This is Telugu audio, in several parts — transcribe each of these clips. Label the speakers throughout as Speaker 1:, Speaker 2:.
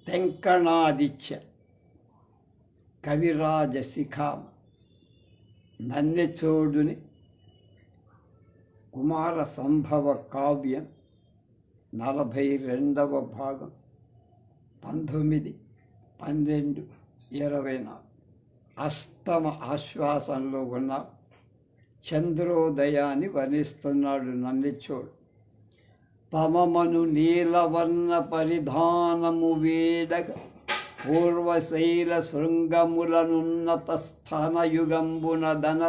Speaker 1: తెంకణాదిత్య, కవిరాజశిఖామ, నన్నెచోడుని కుమార సంభవ కావ్యం 42వ భాగం 19/12/24 అష్టమ ఆశ్వాసంలో ఉన్న చంద్రోదయాన్ని వర్ణిస్తున్నాడు నన్నెచోడు. తమమను నీలవర్ణ పరిధానము వేడగ పూర్వశైల శృంగములనున్నత స్థానయుగంబున దన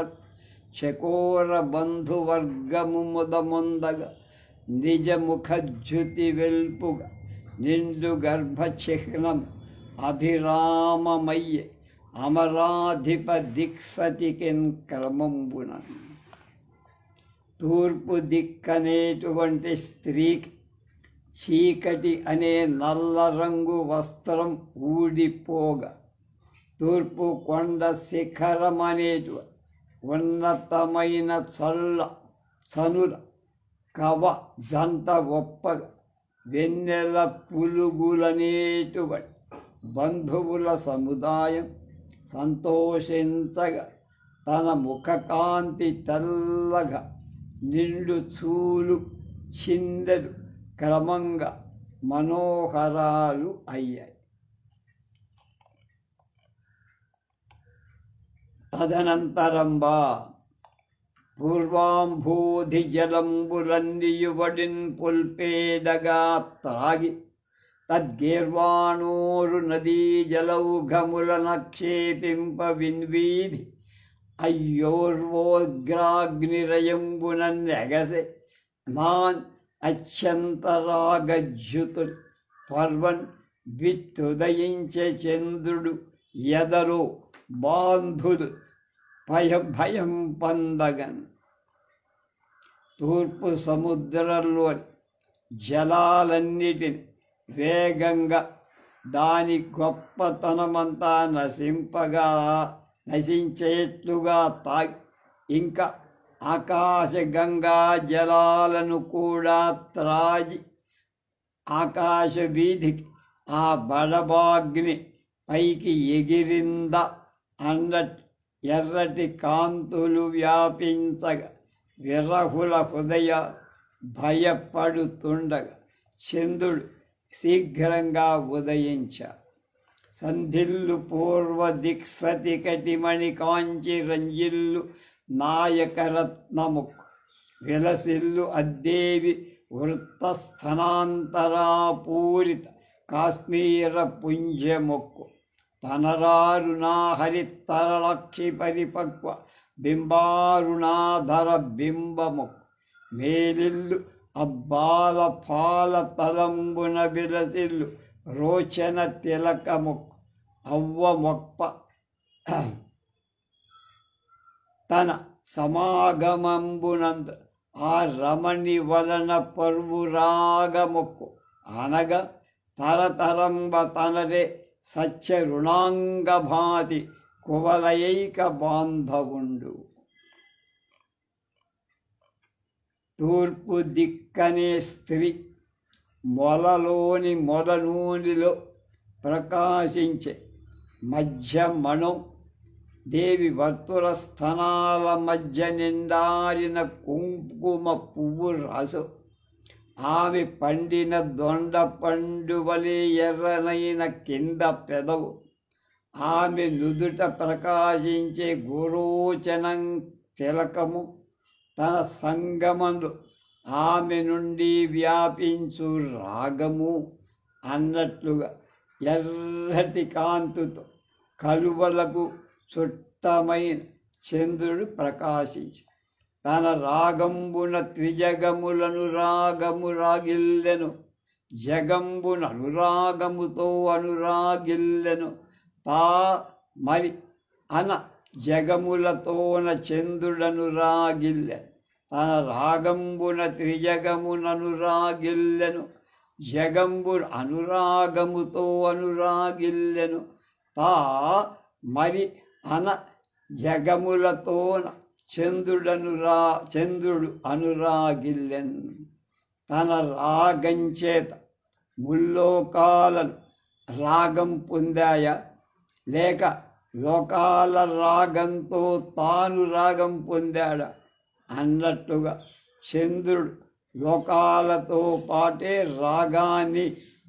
Speaker 1: చకోర బంధువర్గము ముదముందగ నిజముఖజ్యుతి వెల్పుగ నిండు గర్భచిహ్నం అభిరామమయ్యే అమరాధిప దిక్సతికిన్ క్రమంబున. తూర్పు దిక్కనేటువంటి స్త్రీకి చీకటి అనే నల్ల రంగు వస్త్రం ఊడిపోగా తూర్పు కొండ శిఖరమనేటు ఉన్నతమైన చనుల కవ జంట ఒప్పగా వెన్నెల పులుగులనేటువంటి బంధువుల సముదాయం సంతోషించగా తన ముఖకాంతి తెల్లగా నిండు చూలు చిందెలు క్రమంగా మనోహరాలు అయ్యాయి. తదనంతరంబా పూర్వాంభూధి జలంబులన్నియువడిన్ పుల్పేదగా త్రాగి తద్గీర్వాణోరు నదీ జలౌఘముల నక్షేపింప విన్వీధి అయ్యోర్వోగ్రాగ్నిరయంబునెగసె నాన్ అత్యంతరాగజ్యుతులు పర్వన్ విత్తుదయించే చంద్రుడు ఎదలో బాంధులు భయం పొందగన్. తూర్పు సముద్రంలోని జలాలన్నిటిని వేగంగా దాని గొప్పతనమంతా నశించేట్లుగా తాగి ఇంకా ఆకాశగంగా జలాలను కూడా త్రాగి ఆకాశ వీధికి ఆ బడబాగ్ని పైకి ఎగిరిందా అన్నట్టు ఎర్రటి కాంతులు వ్యాపించగా విరహుల హృదయ భయపడుతుండగా చంద్రుడు శీఘ్రంగా ఉదయించాడు. సంధిల్లు పూర్వ దిక్సతి కటిమణి కాంచి రంజిల్లు నాయకరత్నము విలసిల్లు అద్దేవి వృత్తస్థనాంతరాపూరిత కాశ్మీర పుంజమొక్కు తనరారుణా హరితరలక్షి పరిపక్వ బింబారుణాధర బింబమొక్కు మేలిల్లు అబ్బాల పాల తలంబున విలసిల్లు రోచన తిలకముక్కు అవ్వ మొక్క తన సమాగమంబునందు ఆ రమణి వలన పర్వురాగముక్కు అనగా తరతరంబ తనరే సత్య రుణాంగభాతి కువలయైక బాంధవుండు. తూర్పు దిక్కనే స్త్రీ మొలలోని మొదనూనిలో ప్రకాశించే మధ్య మణం దేవి వర్తుల స్థనాల మధ్య నిండారిన కుంకుమ పువ్వు రాసు ఆమె పండిన దొండ పండు వలె ఎర్రనైన కింద పెదవు ఆమె నుదుట ప్రకాశించే గురోచనం తిలకము తన సంగమందు ఆమె నుండి వ్యాపించు రాగము అన్నట్లుగా ఎర్రటి కాంతుతో కలువలకు చుట్టమైన చంద్రుడు ప్రకాశించి తన రాగంబున త్రిజగములను రాగము రాగిల్లెను జగంబున అనురాగముతో అనురాగిల్లెను తా మరి అన జగములతోన చంద్రుడను రాగిల్లెను తన రాగంబున త్రిజగమునను రాగిల్లెను జగంబున అనురాగముతో అనురాగిల్లెను తా మరి అన జగములతోన చంద్రుడు అనురాగిల్లెను తన రాగంచేత ముల్లోకాలను రాగం పొందాయా, లేక లోకాల రాగంతో తాను రాగం పొందాడా అన్నట్టుగా చంద్రుడు లోకాలతో పాటే రాగాన్ని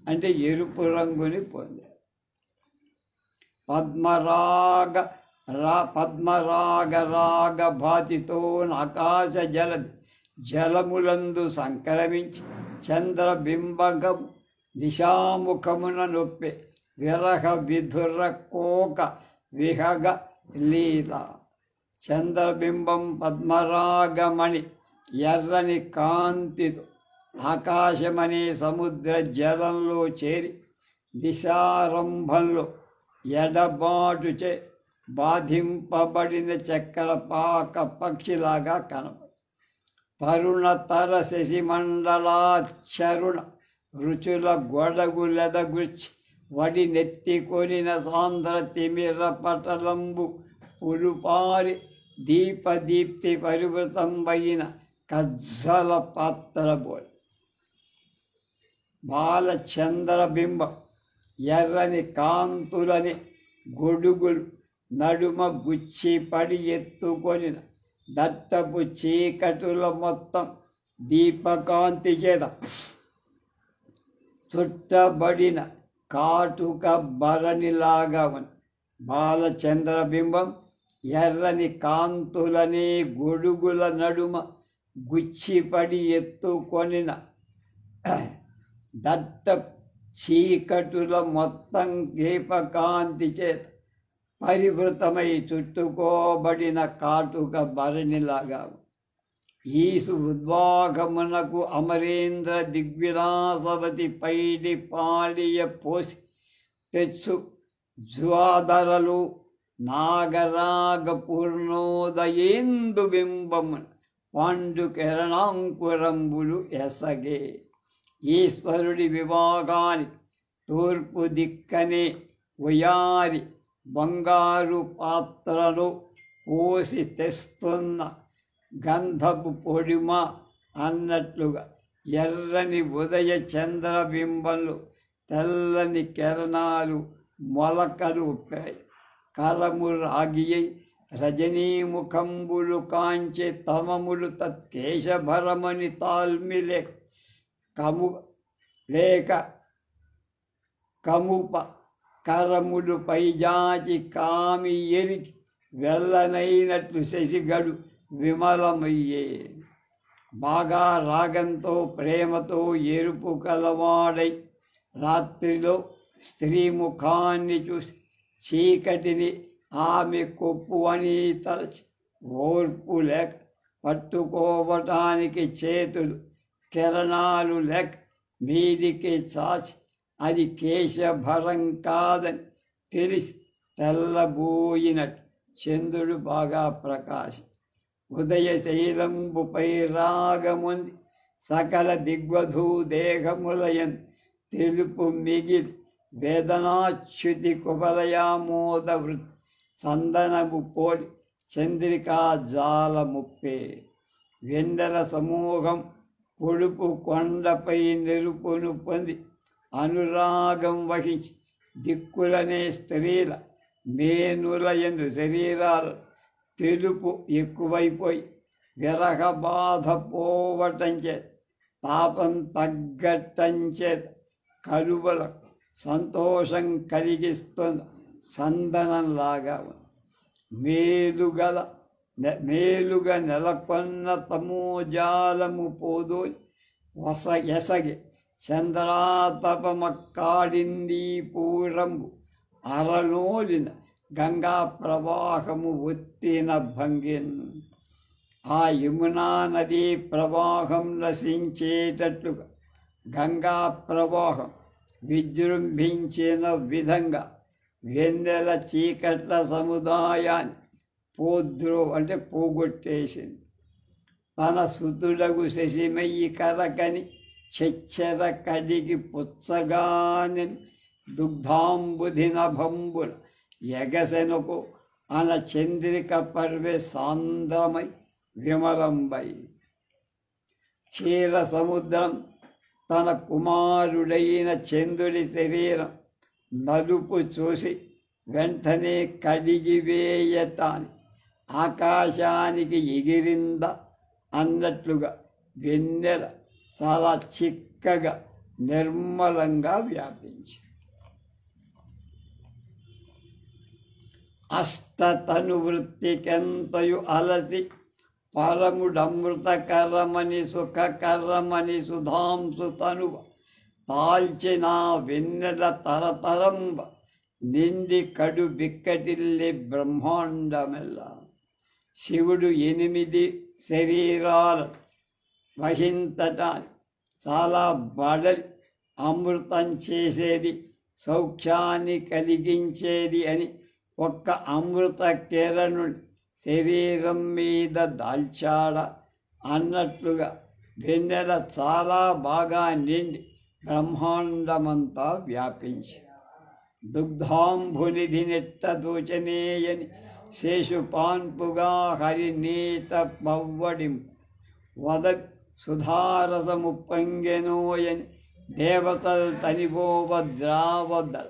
Speaker 1: అంటే ఎరుపు రంగుని పొందాడు. పద్మరాగ రాగ భాతితో ఆకాశ జలములందు సంక్రమించి చంద్రబింబకం దిశాముఖమున నొప్పే విరహ విధుర కోక విహగ లీల. చంద్రబింబం పద్మరాగమణి ఎర్రని కాంతితో ఆకాశమనే సముద్ర జలంలో చేరి దిశారంభంలో ఎడబాటుచే బాధింపబడిన చక్కెర పాక పక్షిలాగా కనపడు. తరుణతర శశిమండలాచరుణ రుచుల గొడగులెదగుచ్చి వడి నెత్తికొనిన సాంద్ర తిమిర పటలంబు పులుపారి దీపదీప్తి పరివృతంబైన కజ్జల పాత్రబోల్. బాలచంద్రబింబం ఎర్రని కాంతులని గొడుగులు నడుమ గుచ్చి పడి ఎత్తుకొనిన దట్టపు చీకటుల మొత్తం దీపకాంతి చేత చుట్టబడిన కాటుక భరణిలాగా ఉంది. బాలచంద్రబింబం ఎర్రని కాంతులని గొడుగుల నడుమ గుచ్చిపడి ఎత్తుకొనిన దట్ట చీకటుల మొత్తం దీపకాంతి చేత పరివృతమై చుట్టుకోబడిన కాటుక భరణిలాగా. ఈసు ఉద్వాగమునకు అమరేంద్ర దిగ్విలాసవతి పైడి పాడియ పోసి తెచ్చు జ్వాదరలు నాగరాగ పూర్ణోదయేందు బింబమున పాండు కిరణాంకురంబులు ఎసగే. ఈశ్వరుడి వివాహానికి తూర్పు దిక్కనే ఉయారి బంగారు పాత్రలో పోసి తెస్తున్న గంధపు పొడిమ అన్నట్లుగా ఎర్రని ఉదయ చంద్రబింబంలో తెల్లని కిరణాలు మొలకలు ఉప్పాయి. కరము రాగియై రజనీముఖంబులు కాంచె తమములు తత్కేశభరమని తాల్మిలే కముప కరములు పైజాచి కామి ఎరికి వెల్లనైనట్లు శశిగడు విమలమయ్యే. బాగా రాగంతో ప్రేమతో ఎరుపు కలవాడై రాత్రిలో స్త్రీ ముఖాన్ని చూసి చీకటిని ఆమె కొప్పు అని తలచి ఓర్పు లేక పట్టుకోవటానికి చేతులు కిరణాలు లేక మీదికి చాచి అది కేశభరం కాదని తెలిసి తెల్లబోయినట్టు చంద్రుడు బాగా ప్రకాశం. ఉదయ శైలంబుపై రాగముంది సకల దిగ్వధూ దేహములయన్ తెలుపు మిగిలి వేదనాచ్యుతి కుబలయామోద వృత్తి చందనము పోలి చంద్రికా జాలముప్పే. వెన్నెల సమూహం పొడుపు కొండపై నెరుపును పొంది అనురాగం వహించి దిక్కులనే స్త్రీల మేనులయందు శరీరాలు తెలుపు ఎక్కువైపోయి విరహ బాధ పోవటంచే తాపం తగ్గటంచే కలువలకు సంతోషం కలిగిస్తున్న సందనంలాగా ఉంది. మేలుగా నెలకొన్న తమోజాలము పోదోయి ఎసగి చంద్రాతపమక్కాడింది పూరంబు అరలోలిన గంగా ప్రవాహము ఒత్తిన భంగిన్. ఆ యమునా నదీ ప్రవాహం నశించేటట్లుగా గంగా ప్రవాహం విజృంభించిన విధంగా వెన్నెల చీకట్ల సముదాయాన్ని పోగొట్టేసింది. తన సుతుడగు శశిమయ్యి కరకని చెచ్చెర కడిగి పుచ్చగాని దుగ్ధాంబుధినభంబుల ఎగసెనుకు అన చంద్రిక పర్వే సాంద్రమై విమలంబై. క్షీర సముద్రం తన కుమారుడైన చంద్రుడి శరీరం నలుపు చూసి వెంటనే కడిగివేయటాని ఆకాశానికి ఎగిరింద అన్నట్లుగా వెన్నెల చాలా చిక్కగా నిర్మలంగా వ్యాపించి అష్టతనువృత్తికెంతయు అలసి పరముడమృతకరమని సుఖకరమని సుధాంసు తనువ తాల్చిన వెన్నెల తరతరంబ నిండి కడు బిక్కటిల్లి బ్రహ్మాండమెల్ల శివుడు 8 శరీరాలు వహించటాన్ని చాలా బడలి అమృతం చేసేది సౌఖ్యాన్ని కలిగించేది అని ఒక్క అమృత కిరణుని శరీరం మీద దాల్చాడ అన్నట్లుగా వెన్నెల చాలా బాగా నిండి బ్రహ్మాండమంతా వ్యాపించి దుగ్ధాంబునిధి నెట్ట దూచనేయని శేషుపాన్పుగా హరినీత పవ్వడింపు వద సుధారసము పొంగెనోయని దేవతలు తనిబోవ ద్రావదల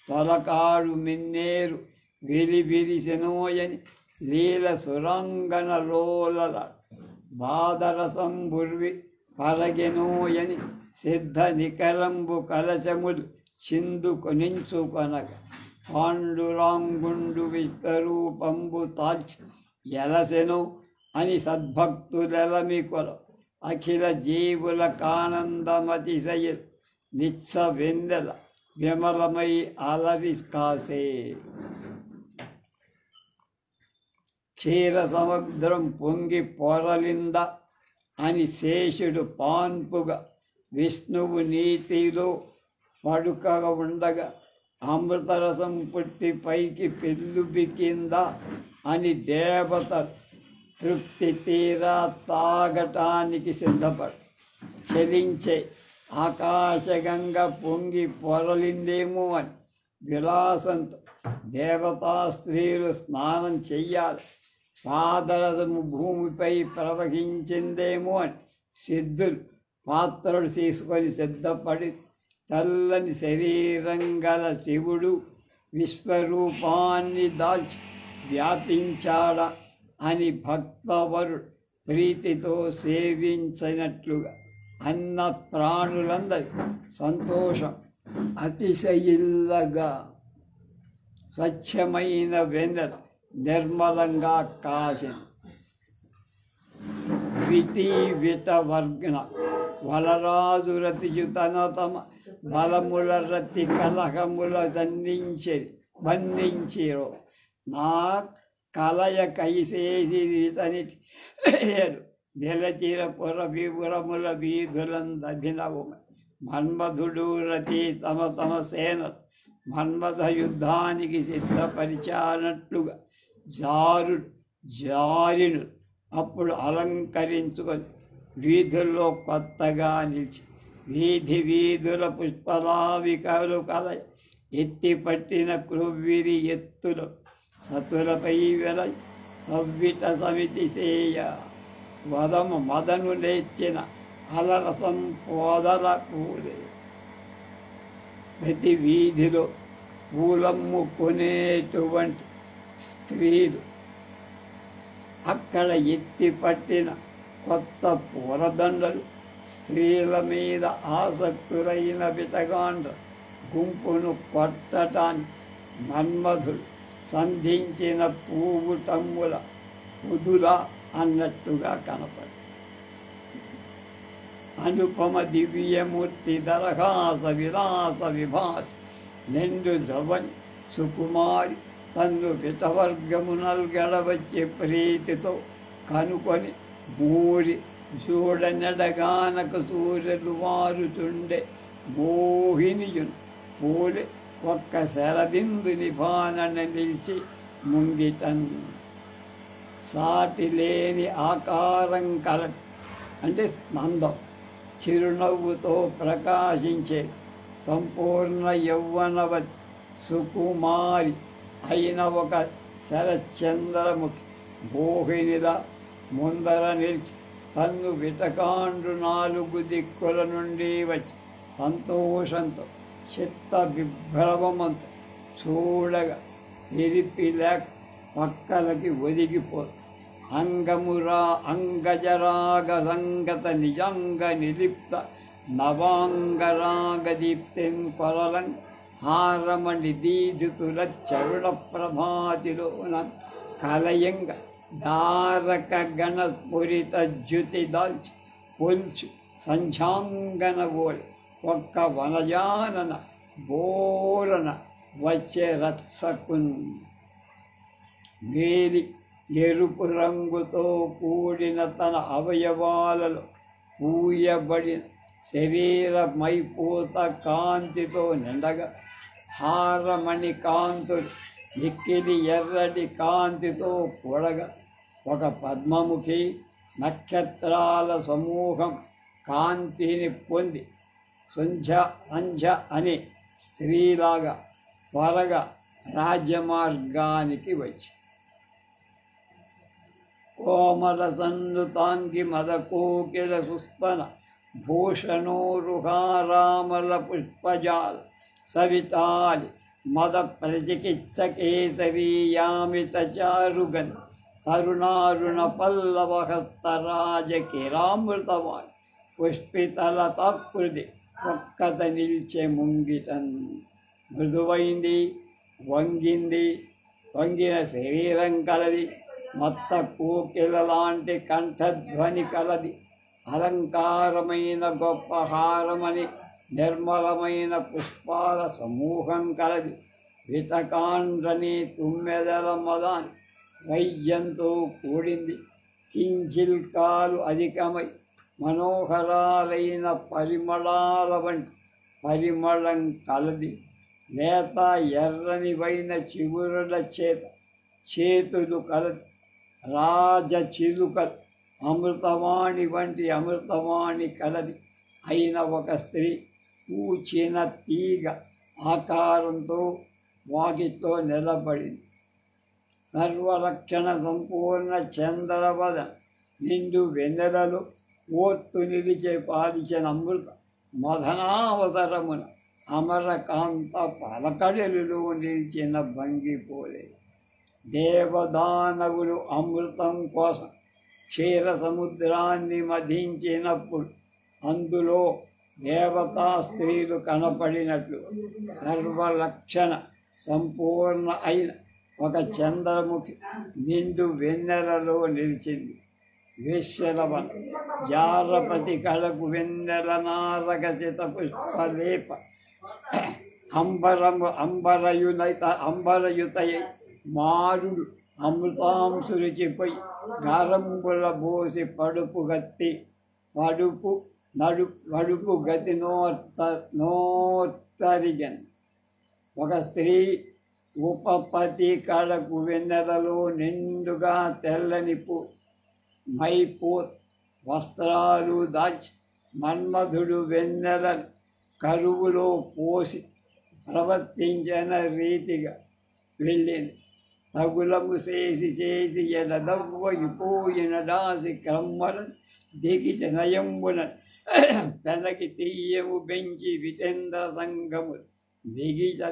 Speaker 1: తొలకాడు మిన్నేరు విరిసెనోయని లీల సురంగనలోలల బాదరసం బుర్వి పరగెనోయని సిద్ధ నికరంబు కలశములు చిందుకొనించుకొనగ పాండురాంగుండు విశ్వరూపంబు తాల్చి ఎలసెను అని సద్భక్తులెలమికొల అఖిల జీవుల కానందమతిశయ నిత్స వెన్నెల విమలమై అలరి కాసే క్షీర సముద్రం పొంగి పొరలింద అని శేషుడు పాన్పుగా విష్ణువు నీతిలో పడుకగా ఉండగా అమృతరసం పుట్టి పైకి పెళ్ళుబికిందా అని దేవత తృప్తి తీరా తాగటానికి సిద్ధపడు చలించే ఆకాశగంగ పొంగి పొరలిందేమో అని విలాసంతో దేవతా స్త్రీలు స్నానం చెయ్యాలి పాదరసము భూమిపై ప్రవహించిందేమో అని సిద్ధులు పాత్రలు తీసుకొని సిద్ధపడి తెల్లని శరీరం గల శివుడు విశ్వరూపాన్ని దాల్చి వ్యాపించాడా అని భక్తవరుడు ప్రీతితో సేవించినట్లుగా అన్న ప్రాణులందరి సంతోషం అతిశయిల్లగా స్వచ్ఛమైన వెన్నెల నిర్మలంగా కాశిని విత వర్గణ వలరాజురతియుతన తమ బలముల రతి కలహముల బంధించిరో నా కలయ కైసేసితనిటి నిలచిరపుర విపురముల వీధులందభినవు మన్మధుడు రతి తమ సేన మన్మథ యుద్ధానికి సిద్ధపరిచానట్లుగా జారిను అప్పుడు అలంకరించుకొని వీధుల్లో కొత్తగా నిలిచి వీధుల పుష్పలావికలు కలయ ఎత్తి పట్టిన క్రొవ్విరి ఎత్తులు సతులపై వెల సవ్విట సమితి సేయ వదము మదను లేచిన అలరసం పోదల పూలే ప్రతి వీధిలో పూలమ్ముకునేటువంటి స్త్రీలు అక్కడ ఎత్తి పట్టిన కొత్త పూలదండలు స్త్రీల మీద ఆసక్తులైన విటగాండ్ర గుంపును కొట్టటానికి మన్మధుడు సంధించిన పువ్వు తమ్ముల పుదుల అన్నట్టుగా కనపడి అనుపమ దివ్యమూర్తి దరహాస విలాస విభాస నిండు జవని సుకుమారి తన్ను విటవర్గమునల్గడవచ్చే ప్రీతితో కనుకొని మూరి చూడనెడగానక సూర్యులు వారుతుండే మోహినియును పోలి ఒక్క శరబిందు నిభానన నిలిచి ముంగిటన్ సాటి లేని ఆకారం కల అంటే నందం చిరునవ్వుతో ప్రకాశించే సంపూర్ణ యౌవనవతి సుకుమారి అయిన ఒక శరచంద్రముఖి మోహినిలా ముందర నిలిచి తన్ను విటకాండ్రు 4 దిక్కుల నుండి వచ్చి సంతోషంతో చిత్త విభ్రమమంత చూడగా తెరిపి లేక పక్కలకి ఒదిగిపోదు. అంగజరాగ సంగత నిజంగ నిలిప్త నవాంగరాగ దీప్తిన్ కొరలం హారమణి దీధితుల చరుణ ప్రభాతిలోన కలయంగ దారక గణ స్ఫురిత జ్యుతి దాల్చి పొల్చు సంధ్యాంగన ఓలి ఒక్క వనజానన బోరన వచ్చే రత్సకున్. మేలి ఎరుపు రంగుతో కూడిన తన అవయవాలలో పూయబడిన శరీర మైపూత కాంతితో నిండగా హారమణి కాంతులు మిక్కిలి ఎర్రటి కాంతితో కూడగా ఒక పద్మముఖి నక్షత్రాల సమూహం కాంతిని పొంది సంధ్య అనే స్త్రీలాగా త్వరగా రాజ్యమార్గానికి వచ్చి కోమల సందుతాంగి మద కోకిల సుస్తన భూషణోరుహారామల పుష్పజాల సవితాలి మద ప్రచికిత్స కేసరీయామిత చారుగన్ తరుణారుణ పల్లవహస్తరాజకిరామృతవాన్ పుష్పితలతాకృతి ఒక్కత నిల్చే ముంగిటన్. మృదువైంది, వంగిన శరీరం కలది, మత్త కోకిల లాంటి కంఠధ్వని కలది, అలంకారమైన గొప్ప హారమని నిర్మలమైన పుష్పాల సమూహం కలది, వితకాండ్రని తుమ్మెదల మదాని వైద్యంతో కూడింది, కించిల్కాలు అధికమై మనోహరాలైన పరిమళాల వంటి పరిమళం కలది, లేత ఎర్రనివైన చిగురుల చేతులు కలది, రాజచిలుకలు అమృతవాణి వంటి అమృతవాణి కలది అయిన ఒక స్త్రీ పూచిన తీగ ఆకారంతో వాకితో నిలబడింది. సర్వరక్షణ సంపూర్ణ చంద్రవద నిండు వెన్నెలలో ఓత్తు నిలిచే పాలిచిన అమృత మదనావసరమున అమరకాంత పలకడలిలో నిలిచిన భంగిపోలే. దేవదానవులు అమృతం కోసం క్షీర సముద్రాన్ని మధించినప్పుడు అందులో దేవతా స్త్రీలు కనపడినట్లు సర్వలక్షణ సంపూర్ణ అయిన ఒక చంద్రముఖి నిండు వెన్నెలలో నిలిచింది. వేశ్యలవన జారపతి కళకు వెన్నెల నారగచిత పుష్పలేప అంబరయుతయ మారుడు అమృతాంశురుచిపై గారంబుల బోసి పడుపు గతి నోత్తరిగన్. ఒక స్త్రీ ఉపపతి కళకు వెన్నెలలో నిండుగా తెల్లని మైపూ వస్త్రాలు దాచి మన్మధుడు వెన్నెల కరువులో పోసి ప్రవర్తించిన రీతిగా వెళ్ళింది. తగులము చేసి ఎడదవ్వయిపోయిన దాసి క్రమ్మలను దిగిచి నయంబున తనకి తీయము బెంచి విచంద్ర సంగములు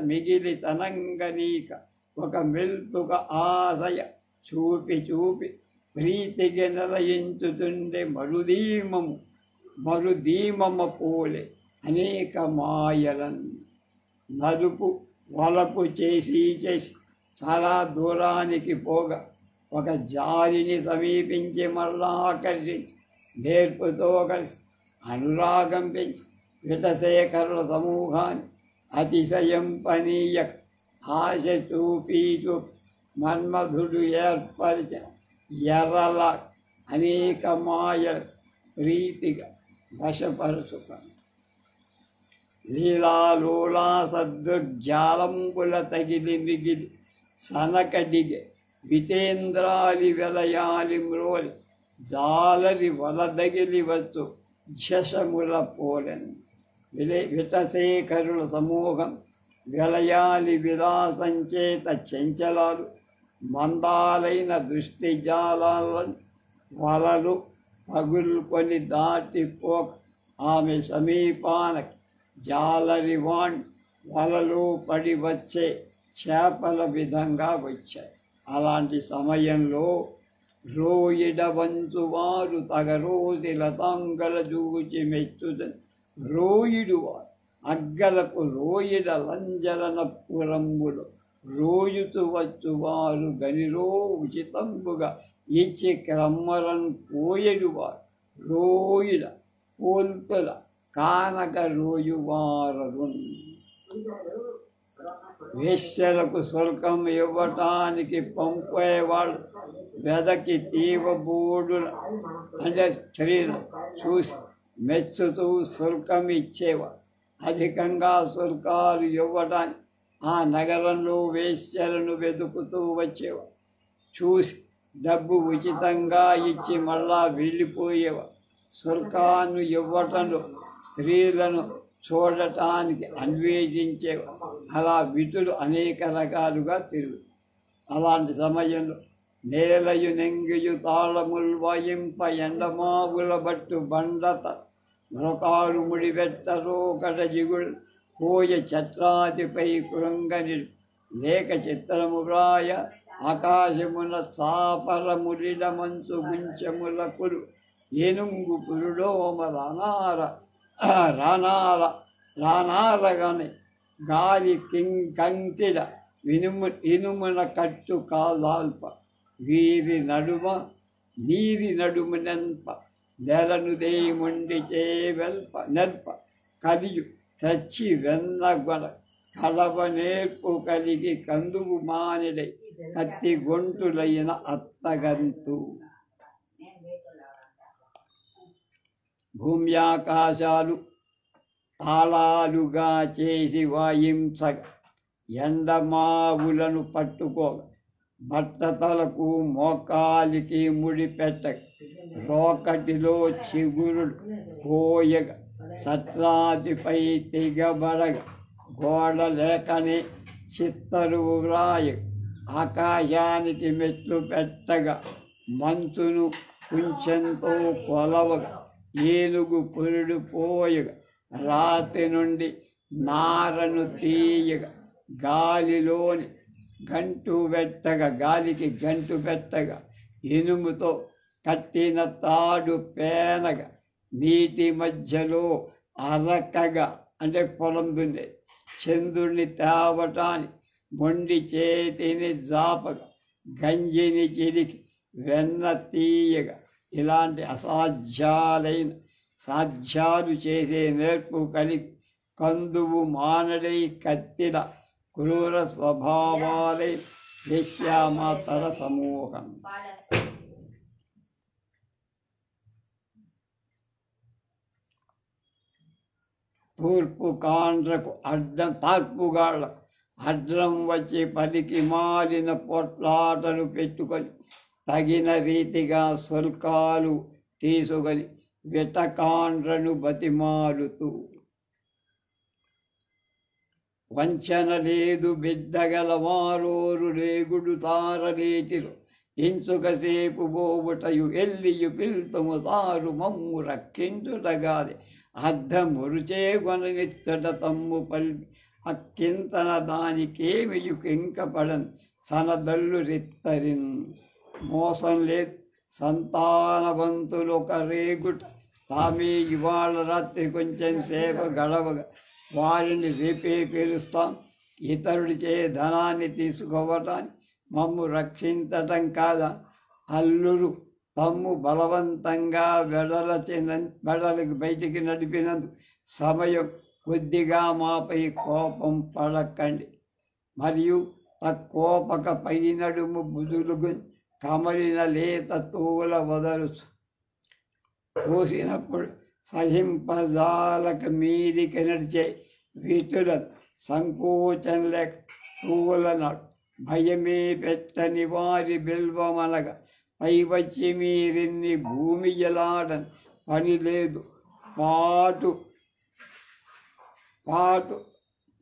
Speaker 1: మిగిలి తనంగనీక ఒక మెల్పుక ఆశయ చూపి ప్రీతికి నిలయించుతుండే మరుదీమమ పోలే అనేక మాయలను నలుపు వలపు చేసి చాలా దూరానికి పోగా ఒక జాలిని సమీపించి మళ్ళా ఆకర్షించి నేర్పుతో కలిసి అనురాగం పెంచి విటశేఖరుల సమూహాన్ని అతిశయం పనీయ ఆశ చూపి మన్మధుడు ఏర్పరిచిన ఎర్రల అనేక మాయల ప్రీతిగా వశపరుచుకొని లీలాలోలా సద్దుర్జాలంబుల తగిలి మిగిలి సనకడిగే వితేంద్రాలి వెలయాలి మ్రోలి జాలరి వలదగిలి వచ్చు ఝషముల పోలెను. విటశేఖరుల సమూహం వెలయాలి విలాసంచేత చెంచలాలు మందాలైన దృష్టి జాలాలను వలలు పగులుకొని దాటిపోక ఆమె సమీపానకి జాలరివాణి వలలో పడి వచ్చే చేపల విధంగా వచ్చాయి. అలాంటి సమయంలో రోయిడ వంచువారు తగరోసి లతాంగల చూచి మెచ్చుదని రోయిడు వారు అగ్గలకు రోయిడ లంజలన పురంబులు రోయుతు వచ్చువారు గనిరో ఉచితంబుగా ఇచ్చి క్రమ్మరన్ కోయడువారు రోయిడ కోల్తుల కానక రోయువారు. వేశ్యలకు శుల్కం ఇవ్వటానికి పంపేవాడు వెదకి తీవబోడుల అంటే స్త్రీలు చూసి మెచ్చుతూ శుల్కం ఇచ్చేవాడు. అధికంగా శుల్కాలు ఇవ్వటానికి ఆ నగరంలో వేశ్యలను వెతుకుతూ వచ్చేవాడు. చూసి డబ్బు ఉచితంగా ఇచ్చి మళ్ళా వెళ్ళిపోయేవాడు. శుల్కాన్ని ఇవ్వటంలో స్త్రీలను చూడటానికి అన్వేషించేవాడు. అలా విటులు అనేక రకాలుగా తిరుగు. అలాంటి సమయంలో నేలయు నెంగియు తాళములు వాయింప ఎండమావుల బట్టు బండత మృకాలు ముడిపెట్టరో కట జిగుడు కోయ ఛత్రాదిపై కృంగని లేక చిత్రము వ్రాయ ఆకాశమున చాపరములిడ మంచు గుంచముల కురు ఏనుంగు పురుడోమ రానారగానే గాలి కంకిడ ఇనుమున కట్టు కాల్దాల్ప వీరి నడుమ నీరి నడుమునెంప నెలను దేముండి చేవెల్ప నెల్ప కలియు తెచ్చి వెన్నగొన కలవ నేర్పు కలిగి కందువు మానిడై కత్తి గొంతులైన అత్తగంతు. భూమ్యాకాశాలు తాళాలుగా చేసి వాయించగ ఎండమావులను పట్టుకోగ బట్టతలకు మోకాలికి ముడిపెట్టగ రోకటిలో చిగురుడు కోయగ సత్రాదిపై తెగబడగ గోడ లేకనే చిత్తరువు వ్రాయగ ఆకాశానికి మెట్లు పెట్టగా మంచును కుంచెంతో కొలవగా ఏనుగు పురుడు పోయగా రాతి నుండి నారను తీయగా గాలిలోని గాలికి గంటు పెట్టగా ఇనుముతో కట్టిన తాడు పేనగా నీటి మధ్యలో అరకగా అంటే పొలం దున్నే చంద్రుడిని తేవటానికి మొండి చేతిని జాపగా గంజిని చిలికి వెన్న తీయగా ఇలాంటి సాధ్యాలు చేసే నేర్పు కలిగి కందువు మానడై కత్తిల క్రూర స్వభావాలై వేశ్యామాతర సమూహం. తార్పుగాళ్లకు అడ్రం వచ్చి పలికి మాలిన పొట్లాటలు పెట్టుకొని తగిన రీతిగా శుల్కాలు తీసుకొని విటకాండ్రను బతిమాలుతూ వంచన లేదు బిడ్డగలవారోరు రేగుడు తారలేటిలో ఇంచుకసేపు బోబుటయు ఎల్లియు పిల్తుము తారు మమ్ము రక్కించుటగాది అద్దమురుచే కొననిచ్చట తమ్ము పల్లి అక్కింతన దానికేమియు కింకపడన్ సనదల్లు రిత్తరిన్. మోసం లేదు సంతానవంతులు ఒక రేగుట తామే ఇవాళ రాత్రి కొంచెం సేపు గడవగా వారిని రేపే పిలుస్తాం. ఇతరుడిచే ధనాన్ని తీసుకోవటానికి మమ్ము రక్షించటం కాదా? అల్లురు తమ్ము బలవంతంగా వెడలకు బయటికి నడిపినందుకు సమయం కొద్దిగా మాపై కోపం పడకండి. మరియు తక్కోపక పై నడుము బుదులుగు కమలిన లేత తోల వదలుచు తోసినప్పుడు సహింపజాలక మీదికి నడిచే వీటులను సంకోచం లేక తోలనాడు. భయమే పెట్టని వారి బిల్వమనగా పై వచ్చి మీరిన్ని భూమి ఎలాడని పని లేదు.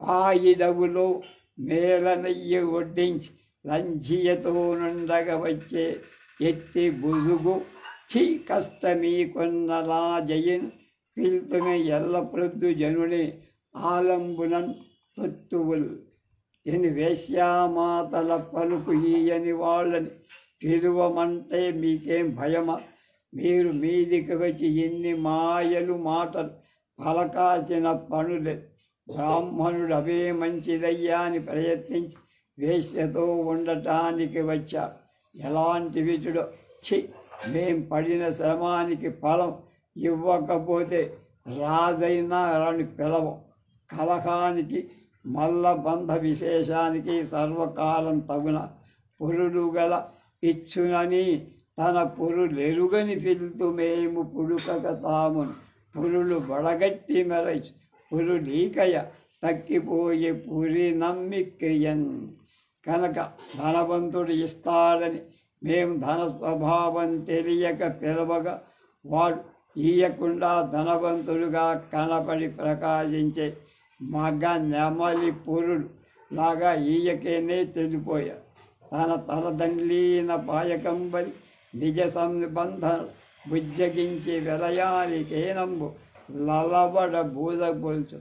Speaker 1: పాయిడవులో మేలనయ్య వడ్డించి లంచియతో నుండగా వచ్చే ఎత్తి బుదుగు ఛీ కష్టమీ కొన్నలా జయన్ పిల్తుమే ఎల్ల ప్రొద్దు జనుని ఆలంబునన్ తొత్తువులు ఎని వేశ్యామాతల పలుకు ఈయని వాళ్ళని పిలువమంటే మీకేం భయమా? మీరు మీదికి వచ్చి ఎన్ని మాయలు మాటలు పలకాల్సిన పనులే. బ్రాహ్మణుడు అవే మంచిదయ్యా అని ప్రయత్నించి వేశ్యతో ఉండటానికి వచ్చారు. ఎలాంటి విధుడో! ఛీ, మేం పడిన శ్రమానికి ఫలం ఇవ్వకపోతే రాజైనా రాని పిలవం. కలహానికి మల్లబంధ విశేషానికి సర్వకాలం తగున పురుడు గల ఇచ్చునని తన పురులెరుగని పిలుతూ మేము పుడుకక తామును పురులు బడగట్టి మెరచు పురులీకయ తక్కిపోయే పురి నమ్మిక్రియన్. కనుక ధనవంతుడు ఇస్తాడని మేము ధన స్వభావం తెలియక పిలవగా వాడు ఈయకుండా ధనవంతుడుగా కనపడి ప్రకాశించే మగ నెమలి పురుడు లాగా ఈయకేనే తెలిపోయాడు. తన తలదండ్లీన పాయకంబలి నిజ సంబంధం బుజ్జగించి వెలయానికేనంబు లలబడ బూదగొల్చు.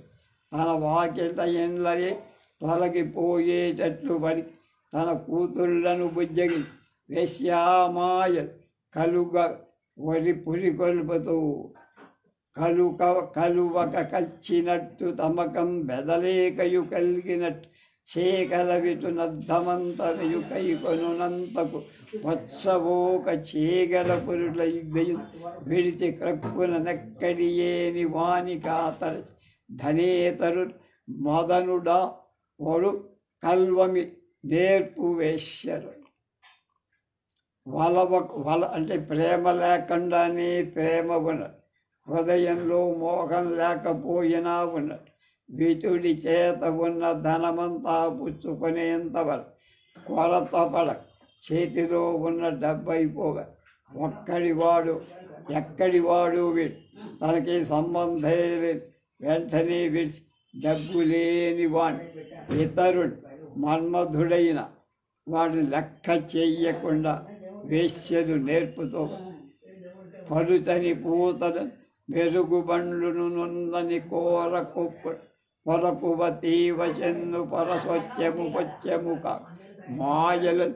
Speaker 1: తన వాకిట ఎండ్లయే తొలగిపోయేటట్లు పడి తన కూతుళ్లను బుజ్జగించి వేశ్యామాయ కలుగ వరి పురి కొలుపుతూ కలువక కచ్చినట్టు తమకం బెదలేకయు కలిగినట్టు చేకల విటునద్దమంతయు కైకొనునంతకు వత్సవోక చేగల పురుల యుద్ధయు విడిచి క్రక్కున నెక్కడియేని వానికాతర ధనేతరు మదనుడా వడు కల్వమి నేర్పు వేశ్యరు. వల అంటే ప్రేమ లేకుండానే ప్రేమ ఉన్నది. హృదయంలో మోహం లేకపోయినా ఉన్నది. వితుడి చేత ఉన్న ధనమంతా పుచ్చుకునేంతవరకు కొరత పడ చేతిలో ఉన్న డబ్బైపోగా ఎక్కడివాడు వీడు తనకి సంబంధే లేదు. వెంటనే విడిచి డబ్బు లేని వాడు ఇతరుడు మన్మధుడైన వాడిని లెక్క చెయ్యకుండా వేశ్యలు నేర్పుతో పలుచని పూతను మెరుగుబండ్లును నున్నని కోర కుప్పుడు పొరకువ తీవ చెన్ను పరస్వత్యము పత్యముక మాయలు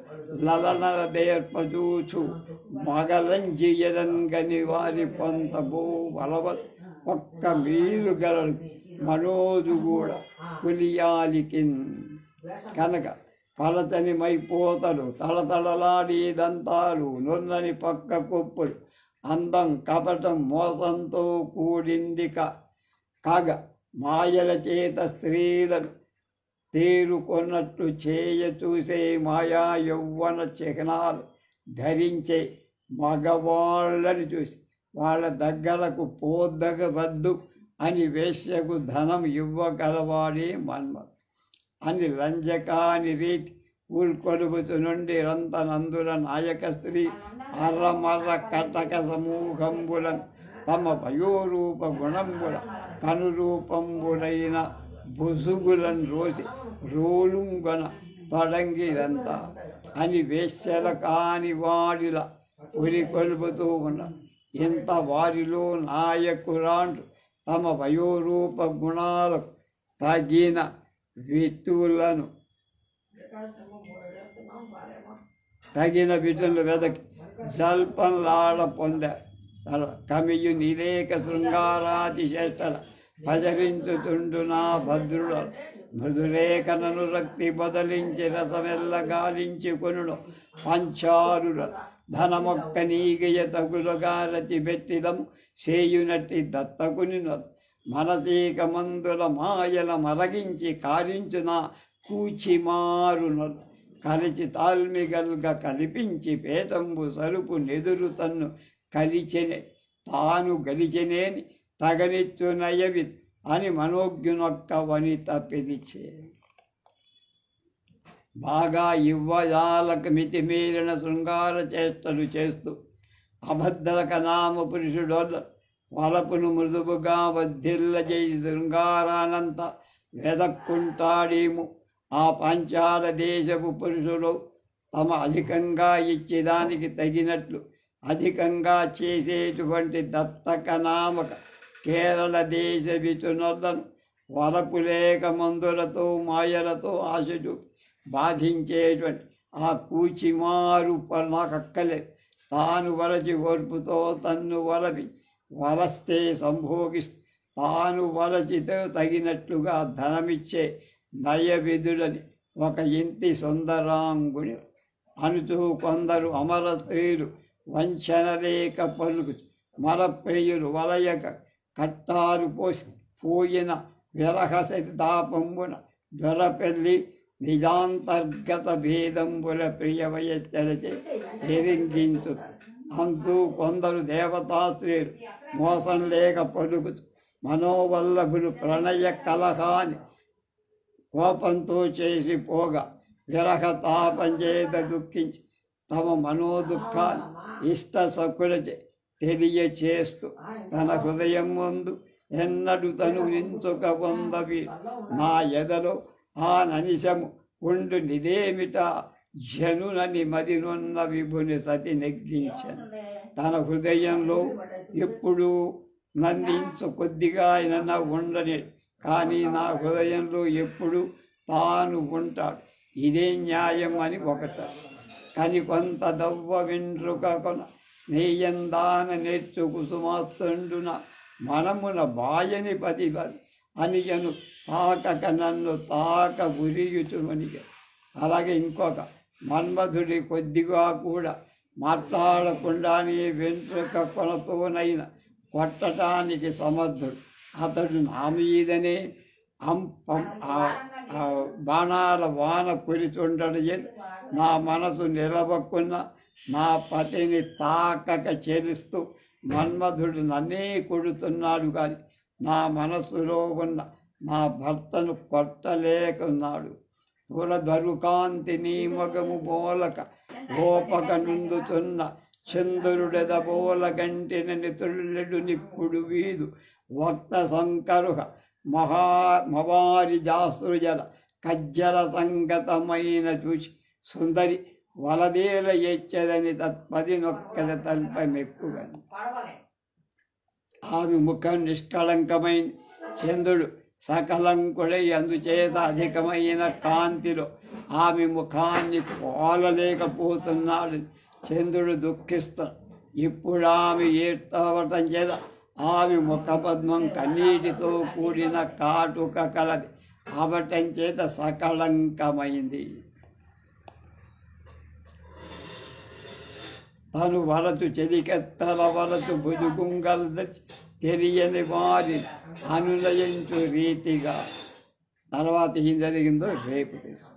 Speaker 1: లలనల దేర్పచూచు మగలంజియలంగని వారి పొంతబో బలవ ఒక్క మీరు గలరు మనోజు కూడా కులియాలికిన్. కనుక పలచని మైపోతలు తలతళలాడి దంతాలు నున్నని పక్క కుప్పుడు అందం కపటం మోసంతో కూడింది కాగ మాయల చేత స్త్రీలను తేరుకొన్నట్టు చేయ చూసే మాయా యౌవన చిహ్నాలు ధరించే మగవాళ్ళని చూసి వాళ్ళ దగ్గరకు పోదగవద్దు అని వేశ్యకు ధనం ఇవ్వగలవాడే మన్మథుడు అని లంజకాని రీతి ఊల్కొలుపుతు నుండి రంతనందుల నాయక స్త్రీ అర్రమర్ర కటక సమూహంబులను తమ వయోరూప గుణంబుల కనురూపంబులైన బుసుగులను రోసి రోలుంగన తొడంగిరంత అని వేశ్యల కాని వాడిలా ఉరి కొలుపుతూ ఉన్న ఇంత వారిలో నాయకురాంటు తమ వయోరూప గుణాలకు తగిన విత్తులను తగిన విధులు వెదకి జల్పంలాడ పొందారు. కమియు నిలేక శృంగారాతిశేషల భజరించుతుండు నా భద్రుల మృదురేఖనను రక్తి బదలించి రసమెల్ల గాలించి కొనుడు పంచారుల ధనమొక్క నీగయ తగులుగారతి బెట్టిదము సేయునట్టి దత్తకుని మనసీక మందుల మాయల మరగించి కారించున కూచిమారును కలిచి తాల్మిగల్గ కల్పించి పేటంబు సరుపు నెదురు తన్ను కలిచెనే తాను గలిచెనేని తగనిచ్చు నయవి అని మనోజ్ఞునొక్క వనిత పిలిచే. బాగా ఇవ్వజాలకు మితిమీరిన శృంగార చేష్టలు చేస్తూ అభద్రక నామ పురుషుడొల్ల వలపును మృదువుగా వద్దిల్ల చేసి శృంగారానంత వెదక్కుంటాడేము. ఆ పంచాల దేశపు పురుషులు తమ అధికంగా ఇచ్చేదానికి తగినట్లు అధికంగా చేసేటువంటి దత్తక నామక కేరళ దేశ వితునొల్లను వలపు లేక మందులతో మాయలతో ఆశ చూపి బాధించేటువంటి ఆ కూచిమారు నాకు అక్కలేదు. తాను వలచి ఓర్పుతో తన్ను వలవి వలస్తే సంభోగిస్తూ తాను వలచితో తగినట్లుగా ధనమిచ్చే నయవిధులని ఒక ఇంటి సుందరాంగుని అనుతూ కొందరు అమర స్త్రీలు వంచనలేక పలుకు మరప్రియులు వలయక కట్టారు పోయిన విరహసతి తాపంబున దొరపెల్లి నిజాంతర్గత భేదంబుల ప్రియ వయస్సలచే ఎరింగించు. అంటూ కొందరు దేవతాశ్రీలు మోసం లేక పలుకుతూ మనోవల్లభులు ప్రణయ కలహాన్ని కోపంతో చేసి పోగా విరహ తాపం చేత దుఃఖించి తమ మనోదుఃఖాన్ని ఇష్ట సకులచే తెలియచేస్తూ తన హృదయం ముందు ఎన్నడు తను నించుక పొందవి నా ఎదలో ఆ ననిశము ఉండు నిదేమిట జనునని మదినున్న విభుని సతి నెగ్గించను. తన హృదయంలో ఎప్పుడూ నందించు కొద్దిగా అయినా ఉండని, కానీ నా హృదయంలో ఎప్పుడు తాను ఉంటాడు. ఇదే న్యాయం అని ఒకట కని కొంత దవ్వ వెంట్రుక కొన స్నేయందాన నేర్చు కుసుమాస్తుండున మనమున బాయని పతిపది అనియను తాకక నన్ను తాక ఉరియుచుమనిగా. అలాగే ఇంకొక మన్మధుడి కొద్దిగా కూడా మాట్లాడకుండానే వెంట్రుక కొనతోనైనా కొట్టడానికి సమర్థుడు. అతడు నా మీదనే బాణాల వాన కురిచుండడు. నా మనసు నిలవకున్న నా పతిని తాకక చెలుస్తూ మన్మధుడు నన్నే కొడుతున్నాడు, కానీ నా మనసులో ఉన్న నా భర్తను కొట్టలేకున్నాడు. తులధరుకాంతి నీ మగము బోలక గోపక నుందుతున్న చంద్రుడెద బోల గంటిన నితుళ్ళెడు నిప్పుడు వీధు వక్త సంకరుహ మవారి జాసృజల కజ్జల సంగతమైన చూసి సుందరి వలదేల ఎచ్చదని తత్పది నొక్కద తల్పమెక్కుగా. ఆమె ముఖం నిష్కళంకమైన చంద్రుడు సకలంకుడై అందుచేత అధికమైన కాంతిలో ఆమె ముఖాన్ని పోలలేకపోతున్నాడు. చంద్రుడు దుఃఖిస్తాడు. ఇప్పుడు ఆమె ఏడ్తవటం చేత ఆమె ముఖపద్మం కన్నీటితో కూడిన కాటుక కలది అవటం చేత సకళంకమైంది. తను వలతు చెలికెత్తల వలతు భుజుగుంగల్ తెలియని వారి అనునయించు రీతిగా. తర్వాత ఏం జరిగిందో రేపు తెలుసు.